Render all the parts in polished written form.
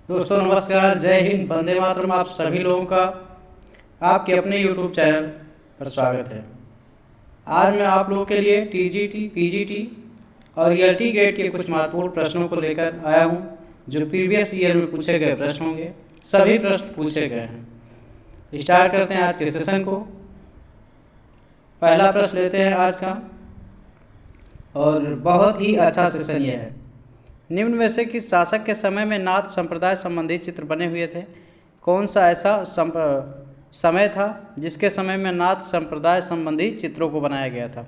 दोस्तों नमस्कार, जय हिंद, वंदे मातरम। आप सभी लोगों का आपके अपने यूट्यूब चैनल पर स्वागत है। आज मैं आप लोगों के लिए टीजीटी, पीजीटी और ईएलटी गेट के कुछ महत्वपूर्ण प्रश्नों को लेकर आया हूं, जो प्रीवियस ईयर में पूछे गए प्रश्न होंगे। सभी प्रश्न पूछे गए हैं। स्टार्ट करते हैं आज के सेशन को। पहला प्रश्न लेते हैं आज का, और बहुत ही अच्छा सेशन यह है। निम्न में से किस शासक के समय में नाथ संप्रदाय संबंधी चित्र बने हुए थे? कौन सा ऐसा समय था जिसके समय में नाथ संप्रदाय संबंधी चित्रों को बनाया गया था?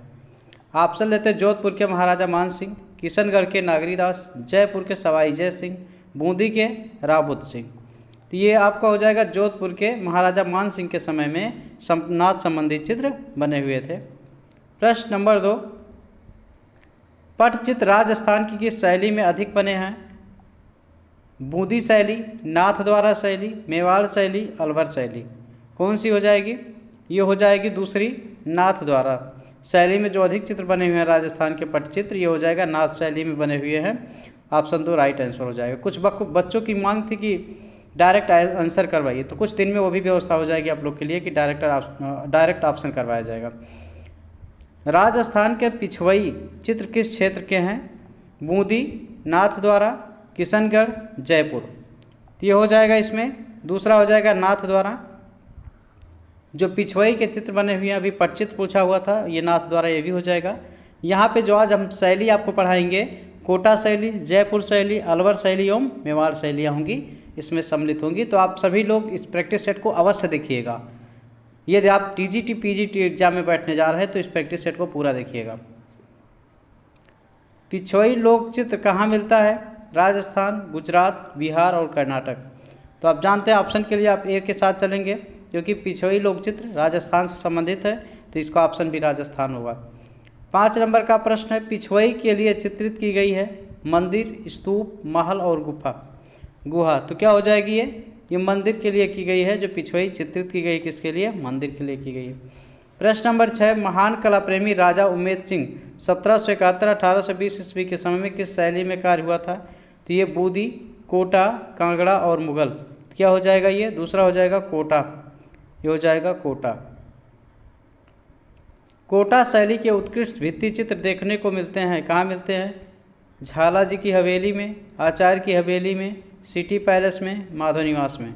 ऑप्शन लेते हैं जोधपुर के महाराजा मान सिंह, किशनगढ़ के नागरीदास, जयपुर के सवाई जय सिंह, बूंदी के रावबुद्ध सिंह। तो ये आपका हो जाएगा जोधपुर के महाराजा मान सिंह के समय में नाथ संबंधी चित्र बने हुए थे। प्रश्न नंबर 2, पटचित्र राजस्थान की किस शैली में अधिक बने हैं? बूंदी शैली, नाथ द्वारा शैली, मेवाड़ शैली, अलवर शैली। कौन सी हो जाएगी? ये हो जाएगी दूसरी, नाथ द्वारा शैली में जो अधिक चित्र बने हुए हैं राजस्थान के पटचित्र, ये हो जाएगा नाथ शैली में बने हुए हैं। ऑप्शन 2 राइट आंसर हो जाएगा। कुछ बच्चों की मांग थी कि डायरेक्ट आंसर करवाइए, तो कुछ दिन में वो भी व्यवस्था हो जाएगी आप लोग के लिए कि डायरेक्ट ऑप्शन करवाया जाएगा। राजस्थान के पिछवई चित्र किस क्षेत्र के हैं? बूंदी, नाथ द्वारा, किशनगढ़, जयपुर। तो ये हो जाएगा इसमें दूसरा हो जाएगा नाथ द्वारा। जो पिछवई के चित्र बने हुए हैं, अभी पटचित्र पूछा हुआ था, ये नाथ द्वारा ये भी हो जाएगा। यहाँ पे जो आज हम शैली आपको पढ़ाएंगे, कोटा शैली, जयपुर शैली, अलवर शैली एवं मेवाड़ शैलियाँ होंगी, इसमें सम्मिलित होंगी। तो आप सभी लोग इस प्रैक्टिस सेट को अवश्य देखिएगा। यदि आप टीजीटी पीजीटी एग्जाम में बैठने जा रहे हैं तो इस प्रैक्टिस सेट को पूरा देखिएगा। पिछवई लोक चित्र कहाँ मिलता है? राजस्थान, गुजरात, बिहार और कर्नाटक। तो आप जानते हैं ऑप्शन के लिए आप ए के साथ चलेंगे, क्योंकि पिछवई लोक चित्र राजस्थान से संबंधित है, तो इसका ऑप्शन भी राजस्थान होगा। 5 नंबर का प्रश्न है, पिछवई के लिए चित्रित की गई है मंदिर, स्तूप, महल और गुहा। तो क्या हो जाएगी? ये मंदिर के लिए की गई है। जो पिछवई चित्रित की गई किसके लिए? मंदिर के लिए की गई है। प्रश्न नंबर 6, महान कला प्रेमी राजा उमेद सिंह 1771-1820 ईस्वी के समय में किस शैली में कार्य हुआ था? तो ये बूंदी, कोटा, कांगड़ा और मुगल। तो क्या हो जाएगा? ये दूसरा हो जाएगा कोटा, ये हो जाएगा कोटा। कोटा शैली के उत्कृष्ट भित्ति चित्र देखने को मिलते हैं, कहाँ मिलते हैं? झाला जी की हवेली में, आचार्य की हवेली में, सिटी पैलेस में, माधव निवास में।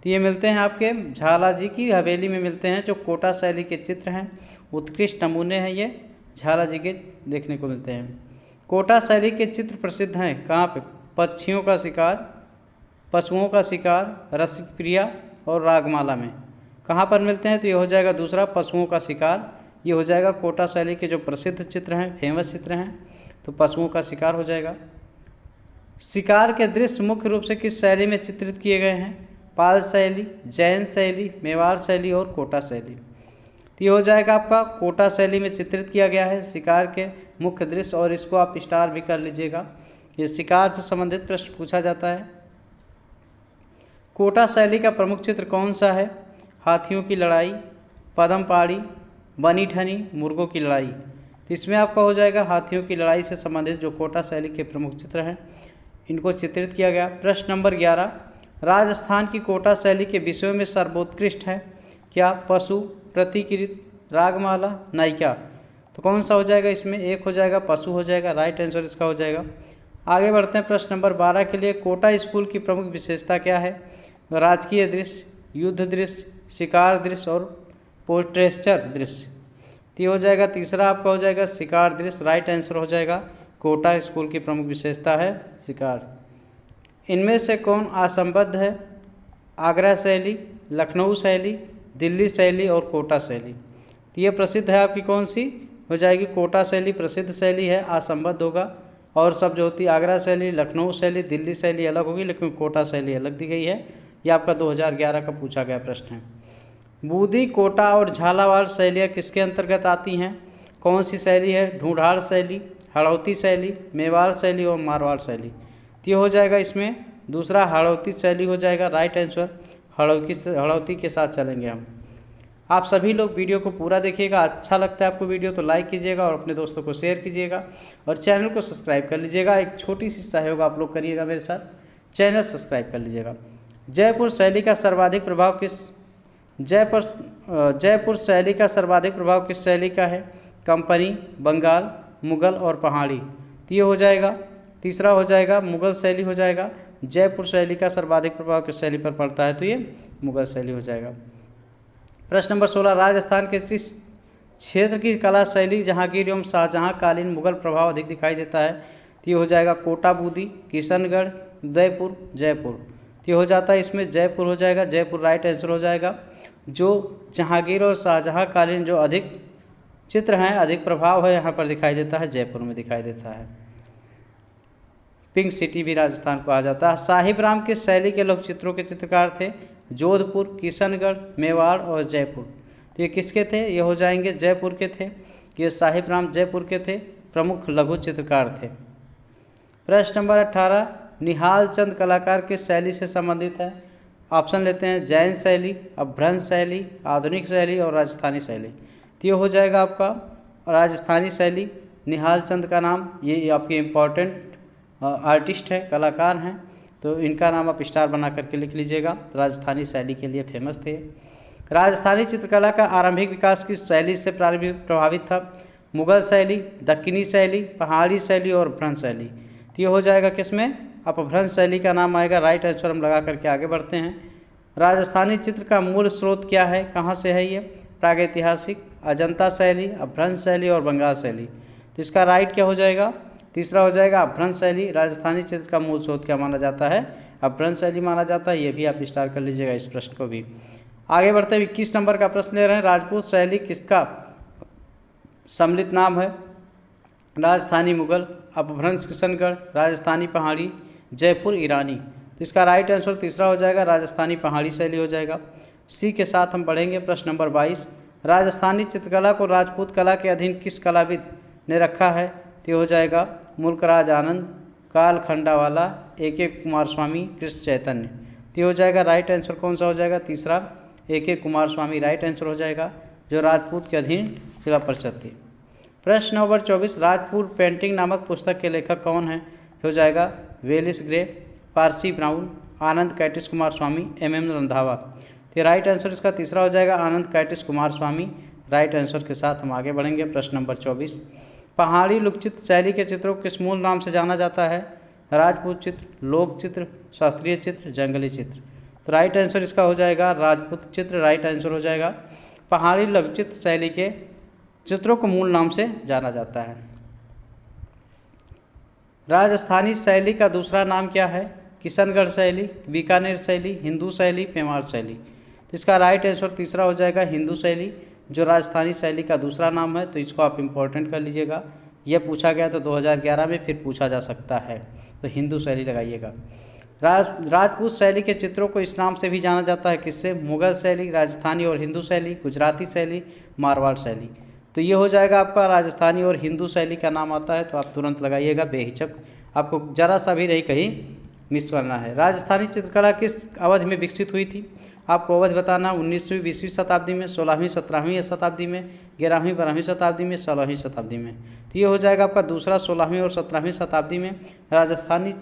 तो ये मिलते हैं आपके झाला जी की हवेली में मिलते हैं। जो कोटा शैली के चित्र हैं, उत्कृष्ट नमूने हैं, ये झाला जी के देखने को मिलते हैं। कोटा शैली के चित्र प्रसिद्ध हैं कहाँ पे? पक्षियों का शिकार, पशुओं का शिकार, रसिकप्रिया और रागमाला में। कहाँ पर मिलते हैं? तो ये हो जाएगा दूसरा, पशुओं का शिकार। ये हो जाएगा कोटा शैली के जो प्रसिद्ध चित्र हैं, फेमस चित्र हैं, तो पशुओं का शिकार हो जाएगा। शिकार के दृश्य मुख्य रूप से किस शैली में चित्रित किए गए हैं? पाल शैली, जैन शैली, मेवाड़ शैली और कोटा शैली। तो ये हो जाएगा आपका कोटा शैली में चित्रित किया गया है शिकार के मुख्य दृश्य, और इसको आप स्टार भी कर लीजिएगा। ये शिकार से संबंधित प्रश्न पूछा जाता है। कोटा शैली का प्रमुख चित्र कौन सा है? हाथियों की लड़ाई, पदम पाड़ी, बनी ठनी, मुर्गों की लड़ाई। तो इसमें आपका हो जाएगा हाथियों की लड़ाई से संबंधित जो कोटा शैली के प्रमुख चित्र हैं, इनको चित्रित किया गया। प्रश्न नंबर 11, राजस्थान की कोटा शैली के विषयों में सर्वोत्कृष्ट है क्या? पशु, प्रतिकृत, रागमाला, नायिका। तो कौन सा हो जाएगा इसमें? एक हो जाएगा पशु हो जाएगा, राइट आंसर इसका हो जाएगा। आगे बढ़ते हैं प्रश्न नंबर 12 के लिए। कोटा स्कूल की प्रमुख विशेषता क्या है? राजकीय दृश्य, युद्ध दृश्य, शिकार दृश्य और पोर्ट्रेचर दृश्य। तो ये हो जाएगा तीसरा आपका हो जाएगा शिकार दृश्य, राइट आंसर हो जाएगा। कोटा स्कूल की प्रमुख विशेषता है शिकार। इनमें से कौन असंबद्ध है? आगरा शैली, लखनऊ शैली, दिल्ली शैली और कोटा शैली। तो ये प्रसिद्ध है आपकी कौन सी हो जाएगी? कोटा शैली प्रसिद्ध शैली है, असंबद्ध होगा। और सब जो होती है आगरा शैली, लखनऊ शैली, दिल्ली शैली अलग होगी, लेकिन कोटा शैली अलग दी गई है। ये आपका 2011 का पूछा गया प्रश्न है। बूंदी, कोटा और झालावाड़ शैलियाँ किसके अंतर्गत आती हैं? कौन सी शैली है? ढूंढाड़ शैली, हड़ौती शैली, मेवाड़ शैली और मारवाड़ शैली। तो ये हो जाएगा इसमें दूसरा हड़ौती शैली हो जाएगा, राइट आंसर। हड़ौती के साथ चलेंगे हम। आप सभी लोग वीडियो को पूरा देखिएगा। अच्छा लगता है आपको वीडियो तो लाइक कीजिएगा और अपने दोस्तों को शेयर कीजिएगा और चैनल को सब्सक्राइब कर लीजिएगा। एक छोटी सी सहयोग आप लोग करिएगा मेरे साथ। चैनल सब्सक्राइब कर लीजिएगा। जयपुर शैली का सर्वाधिक प्रभाव जयपुर शैली का सर्वाधिक प्रभाव किस शैली का है? कंपनी, बंगाल, मुगल और पहाड़ी। तो ये हो जाएगा, तीसरा हो जाएगा मुगल शैली हो जाएगा। जयपुर शैली का सर्वाधिक प्रभाव किस शैली पर पड़ता है? तो ये मुगल शैली हो जाएगा। प्रश्न नंबर 16, राजस्थान के जिस क्षेत्र की कला शैली जहांगीर एवं शाहजहां कालीन मुगल प्रभाव अधिक दिखाई देता है? तो ये हो जाएगा कोटा बूदी, किशनगढ़, उदयपुर, जयपुर। तो ये हो जाता है इसमें जयपुर हो जाएगा, जयपुर राइट आंसर हो जाएगा। जो जहांगीर और शाहजहां कालीन जो अधिक चित्र हैं, अधिक प्रभाव है यहाँ पर दिखाई देता है, जयपुर में दिखाई देता है। पिंक सिटी भी राजस्थान को आ जाता है। साहिब राम किस शैली के लोक चित्रों के चित्रकार थे? जोधपुर, किशनगढ़, मेवाड़ और जयपुर। तो ये किसके थे? ये हो जाएंगे जयपुर के थे। ये साहिब राम जयपुर के थे, प्रमुख लघु चित्रकार थे। प्रश्न नंबर 18, निहाल चंद कलाकार किस शैली से संबंधित है? ऑप्शन लेते हैं, जैन शैली, अपभ्रंश शैली, आधुनिक शैली और राजस्थानी शैली। तो ये हो जाएगा आपका राजस्थानी शैली। निहाल चंद का नाम, ये आपके इम्पोर्टेंट आर्टिस्ट है, कलाकार हैं, तो इनका नाम आप स्टार बना करके लिख लीजिएगा। तो राजस्थानी शैली के लिए फेमस थे। राजस्थानी चित्रकला का आरंभिक विकास किस शैली से प्रभावित था? मुगल शैली, दक्कनी शैली, पहाड़ी शैली और अपभ्रंश शैली। तो ये हो जाएगा किसमें? अपभ्रंश शैली का नाम आएगा। राइट आंसर हम लगा करके आगे बढ़ते हैं। राजस्थानी चित्र का मूल स्रोत क्या है? कहाँ से है ये? प्रागैतिहासिक, अजंता शैली, अपभ्रंश शैली और बंगाल शैली। तो इसका राइट क्या हो जाएगा? तीसरा हो जाएगा अपभ्रंश शैली। राजस्थानी चित्र का मूल स्रोत क्या माना जाता है? अपभ्रंश शैली माना जाता है। ये भी आप स्टार कर लीजिएगा इस प्रश्न को भी। आगे बढ़ते हुए 21 नंबर का प्रश्न ले रहे हैं। राजपूत शैली किसका सम्मिलित नाम है? राजस्थानी मुगल, अपभ्रंश किशनगढ़, राजस्थानी पहाड़ी, जयपुर ईरानी। तो इसका राइट आंसर तीसरा हो जाएगा, राजस्थानी पहाड़ी शैली हो जाएगा। सी के साथ हम बढ़ेंगे। प्रश्न नंबर 22, राजस्थानी चित्रकला को राजपूत कला के अधीन किस कलाविद ने रखा है? तो हो जाएगा मुल्कराज आनंद, काल खंडावाला, A.K. कुमार स्वामी, कृष्ण चैतन्य। तो हो जाएगा राइट आंसर कौन सा हो जाएगा? तीसरा A.K. कुमार स्वामी राइट आंसर हो जाएगा, जो राजपूत के अधीन जिला परिषद थी। प्रश्न नंबर 24, राजपूत पेंटिंग नामक पुस्तक के लेखक कौन है? हो जाएगा वेलिस ग्रे, पारसी ब्राउन, आनंद कैटिस कुमार स्वामी, M.M. रंधावा। तो राइट आंसर इसका तीसरा हो जाएगा, आनंद कैटिस कुमार स्वामी। राइट आंसर के साथ हम आगे बढ़ेंगे। प्रश्न नंबर 24, पहाड़ी लोकचित्र शैली के चित्रों को किस मूल नाम से जाना जाता है? राजपूत चित्र, लोक चित्र, शास्त्रीय चित्र, जंगली चित्र। तो राइट आंसर इसका हो जाएगा राजपूत चित्र। राइट आंसर हो जाएगा। पहाड़ी लघुचित्र शैली के चित्रों को मूल नाम से जाना जाता है। राजस्थानी शैली का दूसरा नाम क्या है? किशनगढ़ शैली, बीकानेर शैली, हिंदू शैली, मेवाड़ शैली। तो इसका राइट आंसर तीसरा हो जाएगा, हिंदू शैली, जो राजस्थानी शैली का दूसरा नाम है। तो इसको आप इम्पोर्टेंट कर लीजिएगा। यह पूछा गया तो 2011 में, फिर पूछा जा सकता है, तो हिंदू शैली लगाइएगा। राजपूत शैली के चित्रों को इस नाम से भी जाना जाता है, किससे? मुगल शैली, राजस्थानी और हिंदू शैली, गुजराती शैली, मारवाड़ शैली। तो ये हो जाएगा आपका राजस्थानी और हिंदू शैली का नाम आता है, तो आप तुरंत लगाइएगा बेहिचक, आपको जरा सा भी नहीं कहीं मिस करना है। राजस्थानी चित्रकला किस अवधि में विकसित हुई थी? आपको अवधि बताना, 19वीं 20वीं शताब्दी में, 16वीं 17वीं शताब्दी में, 11वीं 12वीं शताब्दी में, 16वीं शताब्दी में। तो ये हो जाएगा आपका दूसरा, 16वीं और 17वीं शताब्दी में राजस्थानी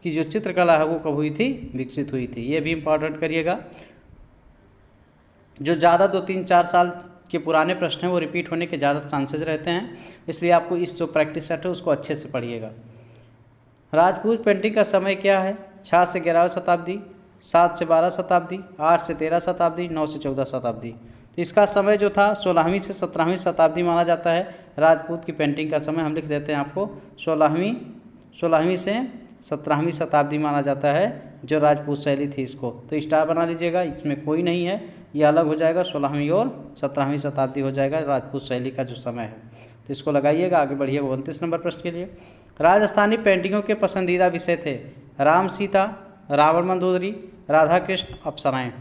की जो चित्रकला है वो कब हुई थी? विकसित हुई थी। ये भी इम्पॉर्टेंट करिएगा। जो ज़्यादा 2-3-4 साल के पुराने प्रश्न हैं वो रिपीट होने के ज़्यादा चांसेस रहते हैं, इसलिए आपको इस जो प्रैक्टिस सेट है उसको अच्छे से पढ़िएगा। राजपूत पेंटिंग का समय क्या है? 6 से 11वीं शताब्दी, 7 से 12 शताब्दी, 8 से 13 शताब्दी, 9 से 14 शताब्दी। तो इसका समय जो था 16वीं से 17वीं शताब्दी माना जाता है। राजपूत की पेंटिंग का समय हम लिख देते हैं आपको 16वीं से 17वीं शताब्दी माना जाता है, जो राजपूत शैली थी इसको। तो स्टार बना लीजिएगा, इसमें कोई नहीं है, ये अलग हो जाएगा। 16वीं और 17वीं शताब्दी हो जाएगा राजपूत शैली का जो समय है, तो इसको लगाइएगा। आगे बढ़िए 29 नंबर प्रश्न के लिए। राजस्थानी पेंटिंगों के पसंदीदा विषय थे? राम सीता, रावण मंदोदरी, राधा कृष्ण, अप्सराएं।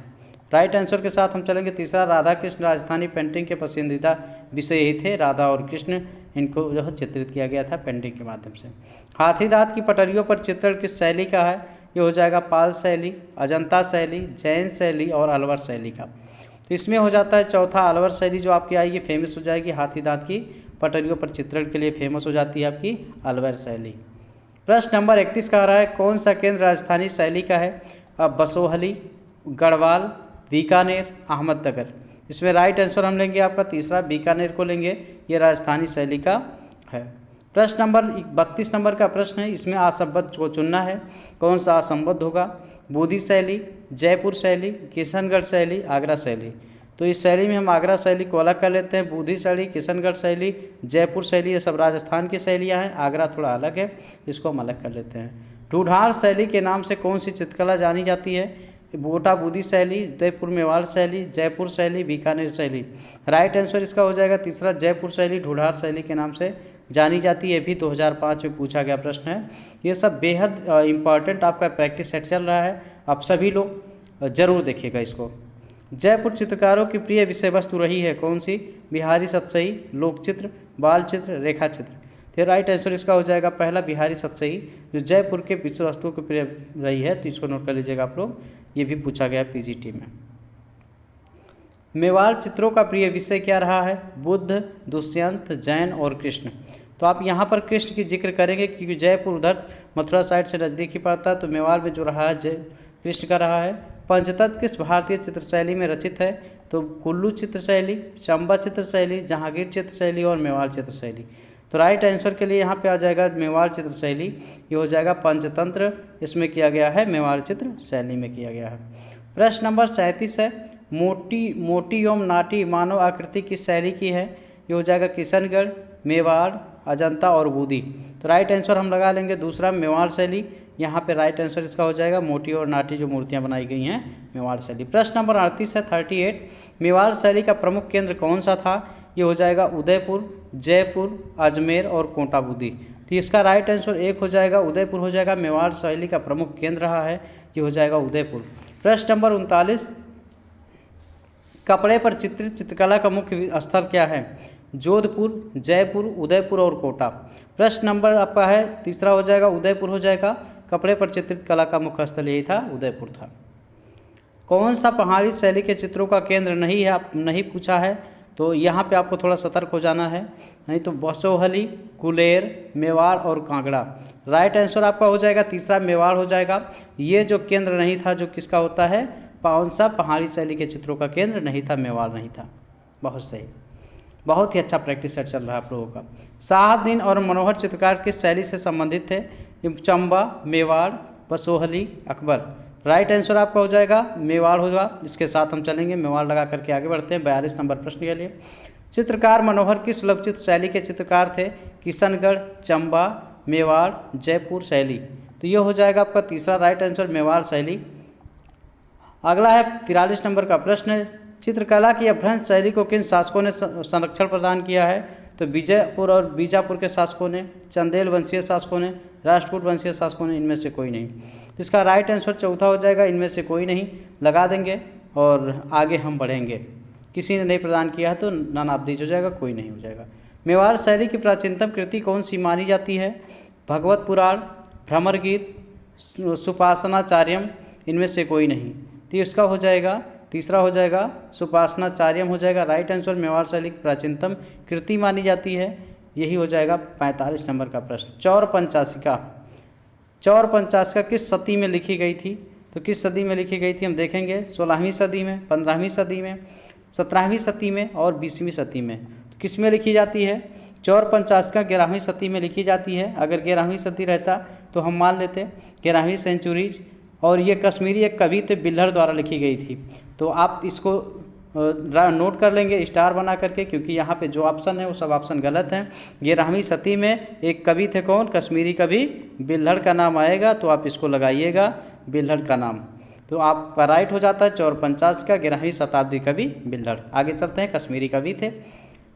राइट आंसर के साथ हम चलेंगे तीसरा, राधा कृष्ण। राजस्थानी पेंटिंग के पसंदीदा विषय यही थे, राधा और कृष्ण, इनको जो है चित्रित किया गया था पेंटिंग के माध्यम से। हाथी दांत की पटरियों पर चित्रण किस शैली का है? ये हो जाएगा पाल शैली, अजंता शैली, जैन शैली और अलवर शैली का। तो इसमें हो जाता है चौथा, अलवर शैली जो आपकी आएगी फेमस हो जाएगी। हाथी दांत की पटरियों पर चित्रण के लिए फेमस हो जाती है आपकी अलवर शैली। प्रश्न नंबर 31 कह रहा है कौन सा केंद्र राजस्थानी शैली का है? अब बसोहली, गढ़वाल, बीकानेर, अहमदनगर। इसमें राइट आंसर हम लेंगे आपका तीसरा, बीकानेर को लेंगे, ये राजस्थानी शैली का है। प्रश्न नंबर 32 नंबर का प्रश्न है, इसमें असंबद्ध को चुनना है। कौन सा असंबद्ध होगा? बूंदी शैली, जयपुर शैली, किशनगढ़ शैली, आगरा शैली। तो इस शैली में हम आगरा शैली को अलग कर लेते हैं। बूंदी शैली, किशनगढ़ शैली, जयपुर शैली, ये सब राजस्थान की शैलियाँ हैं। आगरा थोड़ा अलग है, इसको हम अलग कर लेते हैं। ढूंढार शैली के नाम से कौन सी चित्रकला जानी जाती है? बोटा बूंदी शैली, उदयपुर मेवाड़ शैली, जयपुर शैली, बीकानेर शैली। राइट आंसर इसका हो जाएगा तीसरा, जयपुर शैली ढूंढार शैली के नाम से जानी जाती है। भी 2005 में पूछा गया प्रश्न है। ये सब बेहद इम्पॉर्टेंट आपका प्रैक्टिस सेट चल रहा है, आप सभी लोग जरूर देखिएगा इसको। जयपुर चित्रकारों की प्रिय विषय वस्तु रही है कौन सी? बिहारी सतसई, लोकचित्र, बाल चित्र, रेखा चित्र। तो राइट आंसर इसका हो जाएगा पहला, बिहारी सतसई, जो जयपुर के विषय वस्तुओं की प्रिय रही है। तो इसको नोट कर लीजिएगा आप लोग, ये भी पूछा गया पीजीटी में। मेवाड़ चित्रों का प्रिय विषय क्या रहा है? बुद्ध, दुष्यंत, जैन और कृष्ण। तो आप यहाँ पर कृष्ण की जिक्र करेंगे क्योंकि जयपुर उधर मथुरा साइड से नज़दीकी पड़ता है, तो मेवाड़ में जो रहा है कृष्ण का रहा है। पंचतत्व किस भारतीय चित्र शैली में रचित है? तो कुल्लू चित्र शैली, चंबा चित्र शैली, जहांगीर चित्र शैली और मेवाड़ चित्र शैली। तो राइट आंसर के लिए यहाँ पे आ जाएगा मेवाड़ चित्र शैली, ये हो जाएगा पंचतंत्र, इसमें किया गया है, मेवाड़ चित्र शैली में किया गया है। प्रश्न नंबर 37 है, मोटी एवं नाटी मानव आकृति किस शैली की है? ये हो जाएगा किशनगढ़, मेवाड़, अजंता और बूंदी। तो राइट आंसर हम लगा लेंगे दूसरा, मेवाड़ शैली। यहाँ पे राइट आंसर इसका हो जाएगा मोटी और नाटी जो मूर्तियाँ बनाई गई हैं, मेवाड़ शैली। प्रश्न नंबर 38 है, 38, मेवाड़ शैली का प्रमुख केंद्र कौन सा था? ये हो जाएगा उदयपुर, जयपुर, अजमेर और कोटा बूंदी। तो इसका राइट आंसर एक हो जाएगा, उदयपुर हो जाएगा, मेवाड़ शैली का प्रमुख केंद्र रहा है, ये हो जाएगा उदयपुर। प्रश्न नंबर 39, कपड़े पर चित्रित चित्रकला का मुख्य स्थल क्या है? जोधपुर, जयपुर, उदयपुर और कोटा। प्रश्न नंबर आपका है तीसरा हो जाएगा, उदयपुर हो जाएगा। कपड़े पर चित्रित कला का मुख्य स्थल यही था, उदयपुर था। कौन सा पहाड़ी शैली के चित्रों का केंद्र नहीं है? आप नहीं पूछा है, तो यहाँ पे आपको थोड़ा सतर्क हो जाना है, नहीं तो बसोहली, गुलेर, मेवाड़ और कांगड़ा। राइट आंसर आपका हो जाएगा तीसरा, मेवाड़ हो जाएगा। ये जो केंद्र नहीं था, जो किसका होता है, कौन सा पहाड़ी शैली के चित्रों का केंद्र नहीं था, मेवाड़ नहीं था। बहुत सही, बहुत ही अच्छा प्रैक्टिस सेट चल रहा है आप लोगों का। साहबदीन और मनोहर चित्रकार किस शैली से संबंधित थे? चंबा, मेवाड़, बसोहली, अकबर। राइट आंसर आपका हो जाएगा मेवाड़ होगा। इसके साथ हम चलेंगे, मेवाड़ लगा करके आगे बढ़ते हैं 42 नंबर प्रश्न के लिए। चित्रकार मनोहर किस लघुचित्र शैली के चित्रकार थे? किशनगढ़, चंबा, मेवाड़, जयपुर शैली। तो ये हो जाएगा आपका तीसरा राइट आंसर, मेवाड़ शैली। अगला है 43 नंबर का प्रश्न है, चित्रकला की अभ्रंश शैली को किन शासकों ने संरक्षण प्रदान किया है? तो विजयपुर और बीजापुर के शासकों ने, चंदेल वंशीय शासकों ने, राष्ट्रकूट वंशीय शासकों ने, इनमें से कोई नहीं। इसका राइट आंसर चौथा हो जाएगा, इनमें से कोई नहीं लगा देंगे और आगे हम बढ़ेंगे। किसी ने नहीं प्रदान किया है तो नन ऑफ दीज हो जाएगा, कोई नहीं हो जाएगा। मेवाड़ शैली की प्राचीनतम कृति कौन सी मानी जाती है? भगवत पुराण, भ्रमर गीत, सुपासनाचार्यम, इनमें से कोई नहीं। तो इसका हो जाएगा तीसरा हो जाएगा, सुपासनाचार्यम हो जाएगा। राइट आंसर मेवाड़ शैली की प्राचीनतम कृति मानी जाती है, यही हो जाएगा 45 नंबर का प्रश्न। चौर पंचाशिका, चौर पंचाशिका किस सदी में लिखी गई थी? तो किस सदी में लिखी गई थी हम देखेंगे, 16वीं सदी में, 15वीं सदी में, 17वीं सदी में और 20वीं सदी में। तो किस में लिखी जाती है? चौर पंचाशिका 11वीं सदी में लिखी जाती है। अगर 11वीं सदी रहता तो हम मान लेते 11वीं सेंचुरीज। और ये कश्मीरी एक कवि थे, बिल्हड़ द्वारा लिखी गई थी। तो आप इसको नोट कर लेंगे स्टार बना करके, क्योंकि यहाँ पे जो ऑप्शन है वो सब ऑप्शन गलत हैं। 11वीं सदी में एक कवि थे, कौन? कश्मीरी कवि बिल्हड़ का नाम आएगा, तो आप इसको लगाइएगा बिल्हड़ का नाम। तो आपका राइट हो जाता है चौर पंचाशिका, 11वीं शताब्दी कवि बिल्हड़। आगे चलते हैं, कश्मीरी कवि थे।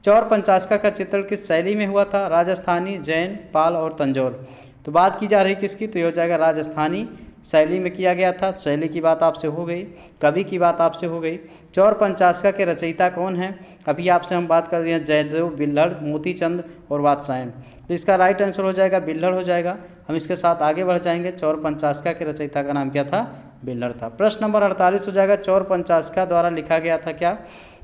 चौर पंचाशिका का चित्रण किस शैली में हुआ था? राजस्थानी, जैन, पाल और तंजौर। तो बात की जा रही किसकी? तो ये हो जाएगा राजस्थानी शैली में किया गया था। शैली की बात आपसे हो गई, कवि की बात आपसे हो गई। चौर पंचाशिका के रचयिता कौन है? अभी आपसे हम बात कर रहे हैं जयदेव, बिल्हड़, मोतीचंद और वात्स्यायन। तो इसका राइट आंसर हो जाएगा बिल्हड़ हो जाएगा। हम इसके साथ आगे बढ़ जाएंगे। चौर पंचाशिका के रचयिता का नाम क्या था? बिल्हड़ था। प्रश्न नंबर 48 हो जाएगा, चौर पंचाशिका द्वारा लिखा गया था क्या?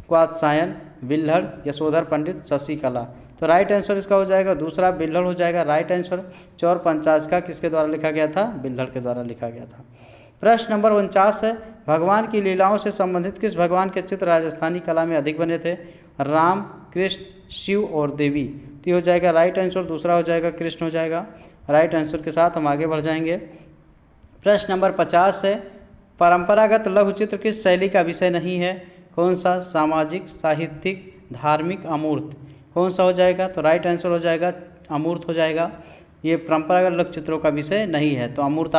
वात्स्यायन, बिल्हड़, यशोधर पंडित, शशिकला। तो राइट आंसर इसका हो जाएगा दूसरा बिल्हड़ हो जाएगा राइट आंसर। चौर 50 का किसके द्वारा लिखा गया था? बिल्हड़ के द्वारा लिखा गया था। प्रश्न नंबर 49 है, भगवान की लीलाओं से संबंधित किस भगवान के चित्र राजस्थानी कला में अधिक बने थे? राम, कृष्ण, शिव और देवी। तो ये हो जाएगा राइट आंसर, दूसरा हो जाएगा कृष्ण हो जाएगा। राइट आंसर के साथ हम आगे बढ़ जाएंगे। प्रश्न नंबर 50 है, परंपरागत लघु चित्र किस शैली का विषय नहीं है? कौन सा? सामाजिक, साहित्यिक, धार्मिक, अमूर्त। कौन सा हो जाएगा? तो राइट आंसर हो जाएगा अमूर्त हो जाएगा। ये परंपरागत लघु चित्रों का विषय नहीं है, तो अमूर्त